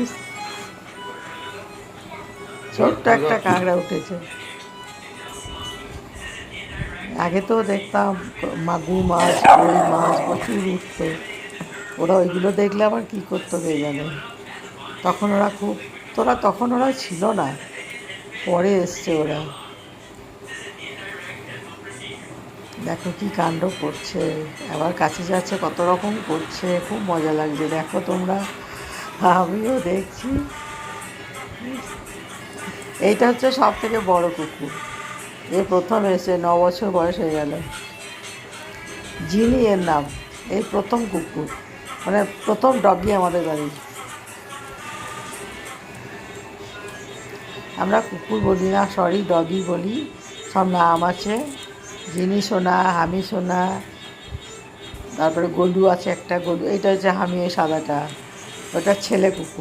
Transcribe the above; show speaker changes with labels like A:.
A: দেখিস, ছোট্ট একটা কাঁকড়া উঠেছে। আগে তো দেখতাম মাগুর মাছ, কই মাছ প্রচুর উঠতো। ওরা ওইগুলো দেখলে আবার কী করতো কে জানে। তখন ওরা খুব, তখন ওরা ছিল না, পরে এসছে ওরা। দেখো কি কাণ্ড করছে, আবার কাছে যাচ্ছে, কত রকম করছে, খুব মজা লাগছে। দেখো তোমরা, আমিও দেখছি। এইটা হচ্ছে সব থেকে বড় কুকুর, এ প্রথম এসে 9 বছর বয়স হয়ে গেল। জিনি এর নাম, এই প্রথম কুকুর, মানে প্রথম ডগি আমাদের বাড়ির। আমরা কুকুর বলি না, সরি ডগি বলি, সব নাম আছে। জিনি সোনা, হামি সোনা, তারপরে গলু আছে একটা, গলু, এইটা হচ্ছে হামি, এই সাদাটা, ওটা ছেলে কুকুর।